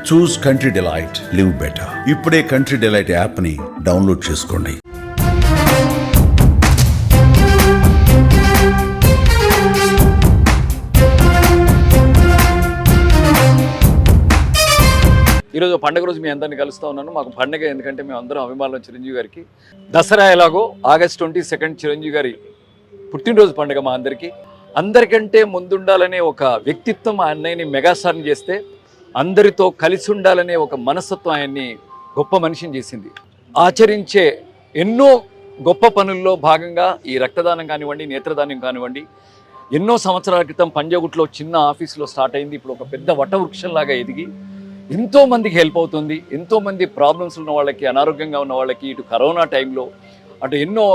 చూస్ country delight, live better. ఇప్పుడే country delight యాప్ని download చేసుకోండి. ఈరోజు పండుగ రోజు మీ అందరినీ కలుస్తూ ఉన్నాను. మాకు పండుగ ఎందుకంటే మేము అందరం అభిమానులు చిరంజీవి గారికి. దసరా ఎలాగో ఆగస్ట్ 22 చిరంజీవి గారి పుట్టినరోజు పండుగ మా అందరికీ. అందరికంటే ముందుండాలనే ఒక వ్యక్తిత్వం ఆ అన్నయ్యని మెగాస్టార్ని చేస్తే, అందరితో కలిసి ఉండాలనే ఒక మనస్తత్వం ఆయన్ని గొప్ప మనిషిని చేసింది. ఆచరించే ఎన్నో గొప్ప పనుల్లో భాగంగా ఈ రక్తదానం కానివ్వండి, నేత్రదానం కానివ్వండి, ఎన్నో సంవత్సరాల క్రితం పంజాగుట్లో చిన్న ఆఫీసులో స్టార్ట్ అయింది. ఇప్పుడు ఒక పెద్ద వటవృక్షంలాగా ఎదిగి ఎంతోమందికి హెల్ప్ అవుతుంది. ఎంతోమంది ప్రాబ్లమ్స్ ఉన్న వాళ్ళకి, అనారోగ్యంగా ఉన్న వాళ్ళకి, ఇటు కరోనా టైంలో అటు ఎన్నో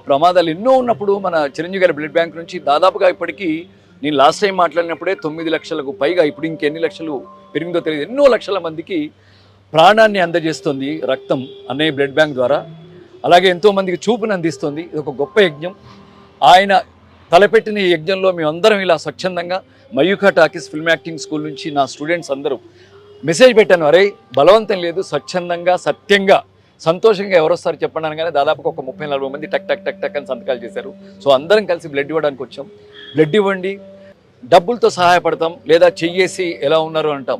ప్రమాదాలు ఎన్నో ఉన్నప్పుడు మన చిరంజీవి గారి బ్లడ్ బ్యాంక్ నుంచి దాదాపుగా ఇప్పటికీ నేను లాస్ట్ టైం మాట్లాడినప్పుడే 9 లక్షలకు పైగా, ఇప్పుడు ఇంకెన్ని లక్షలు పెరిగిందో తెలియదు, ఎన్నో లక్షల మందికి ప్రాణాన్ని అందజేస్తుంది రక్తం అన్నయ్య బ్లడ్ బ్యాంక్ ద్వారా. అలాగే ఎంతోమందికి చూపును అందిస్తుంది. ఇది ఒక గొప్ప యజ్ఞం. ఆయన తలపెట్టిన ఈ యజ్ఞంలో మేమందరం ఇలా స్వచ్ఛందంగా Mayukha talkies film acting school నుంచి నా స్టూడెంట్స్ అందరూ మెసేజ్ పెట్టాను, అరే బలవంతం లేదు, స్వచ్ఛందంగా సత్యంగా సంతోషంగా ఎవరు వస్తారు చెప్పండి అనగానే దాదాపుగా ఒక 30-40 మంది టక్ టక్ టక్ టక్ అని సంతకాలు చేశారు. సో అందరం కలిసి బ్లడ్ ఇవ్వడానికి వచ్చాం. బ్లడ్ ఇవ్వండి, డబ్బులతో సహాయపడతాం, లేదా చెయ్యేసి ఎలా ఉన్నారు అంటాం.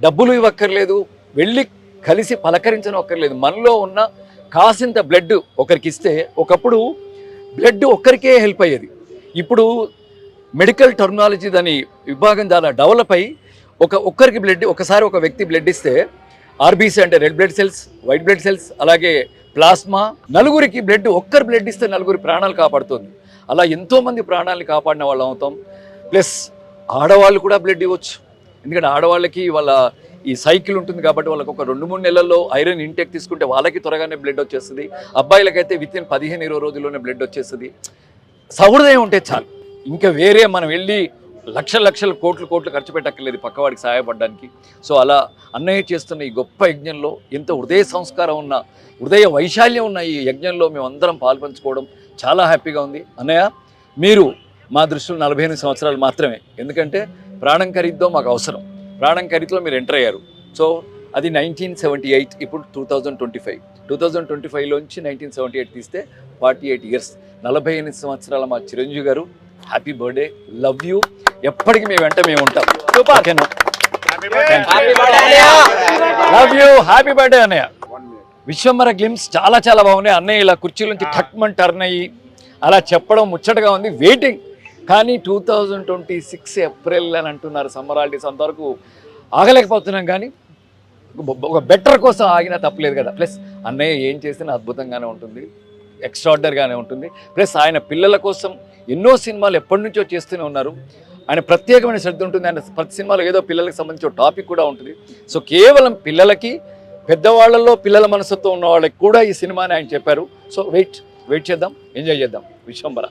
డబ్బులు ఇవ్వక్కర్లేదు, వెళ్ళి కలిసి పలకరించడం అక్కర్లేదు. మనలో ఉన్న కాసింత బ్లడ్ ఒకరికి ఇస్తే, ఒకప్పుడు బ్లడ్ ఒక్కరికే హెల్ప్ అయ్యేది. ఇప్పుడు మెడికల్ టెర్మినాలజీ దాని విభాగం చాలా డెవలప్ అయ్యి ఒక్కరికి బ్లడ్, ఒకసారి ఒక వ్యక్తి బ్లడ్ ఇస్తే ఆర్బీసీ అంటే red blood cells, white blood cells, అలాగే ప్లాస్మా, నలుగురికి బ్లడ్, ఒక్కరు బ్లడ్ ఇస్తే నలుగురి ప్రాణాలు కాపాడుతుంది. అలా ఎంతోమంది ప్రాణాలను కాపాడిన వాళ్ళం అవుతాం. ప్లస్ ఆడవాళ్ళు కూడా బ్లడ్ ఇవ్వచ్చు. ఎందుకంటే ఆడవాళ్ళకి వాళ్ళ ఈ సైకిల్ ఉంటుంది కాబట్టి వాళ్ళకి ఒక 2-3 నెలల్లో ఐరన్ ఇంటేక్ తీసుకుంటే వాళ్ళకి త్వరగానే బ్లడ్ వచ్చేస్తుంది. అబ్బాయిలకైతే వితిన్ 15-20 రోజుల్లోనే బ్లడ్ వచ్చేస్తుంది. సహృదయం ఉంటే చాలు. ఇంకా వేరే మనం వెళ్ళి లక్షలు కోట్లు ఖర్చు పెట్టక్కర్లేదు పక్కవాడికి సహాయపడడానికి. సో అలా అన్నయ్య చేస్తున్న ఈ గొప్ప యజ్ఞంలో, ఎంతో హృదయ సంస్కారం ఉన్న, హృదయ వైశాల్యం ఉన్న ఈ యజ్ఞంలో మేము అందరం పాల్పంచుకోవడం చాలా హ్యాపీగా ఉంది. అన్నయ్య, మీరు మా దృష్టిలో 48 సంవత్సరాలు మాత్రమే. ఎందుకంటే ప్రాణం ఖరీదుతో మాకు అవసరం. ప్రాణం ఖరీదులో మీరు ఎంటర్ అయ్యారు. సో అది 1978, ఇప్పుడు 2025లోంచి 1978 తీస్తే 48 ఇయర్స్, 48 సంవత్సరాల మా చిరంజీవి గారు. Happy birthday, love you. ఎప్పటికీ మీ వెంట మేము ఉంటాం. లవ్ యూ, హ్యాపీ బర్త్డే అన్నయ్య. విశ్వంబర గ్లిమ్స్ చాలా చాలా బాగున్నాయి. అన్నయ్య ఇలా కుర్చీల నుంచి ఠక్మన్ టర్న్ అయ్యి అలా చెప్పడం ముచ్చటగా ఉంది. వెయిటింగ్. కానీ 2026 ఏప్రిల్ అని అంటున్నారు సమ్మర్ హాలిడేస్. అంతవరకు ఆగలేకపోతున్నాం. కానీ ఒక బెటర్ కోసం ఆగినా తప్పలేదు కదా. ప్లస్ అన్నయ్య ఏం చేసినా అద్భుతంగానే ఉంటుంది, ఎక్స్ట్రాడినరీగానే ఉంటుంది. ప్లస్ ఆయన పిల్లల కోసం ఎన్నో సినిమాలు ఎప్పటి నుంచో చేస్తూనే ఉన్నారు. ఆయన ప్రత్యేకమైన శ్రద్ధ ఉంటుంది. ఆయన ప్రతి సినిమాలో ఏదో పిల్లలకు సంబంధించిన టాపిక్ కూడా ఉంటుంది. సో కేవలం పిల్లలకి, పెద్దవాళ్ళల్లో పిల్లల మనసుతో ఉన్న వాళ్ళకి కూడా ఈ సినిమాని ఆయన చెప్పారు. సో వెయిట్ చేద్దాం, ఎంజాయ్ చేద్దాం. విశ్వంబర.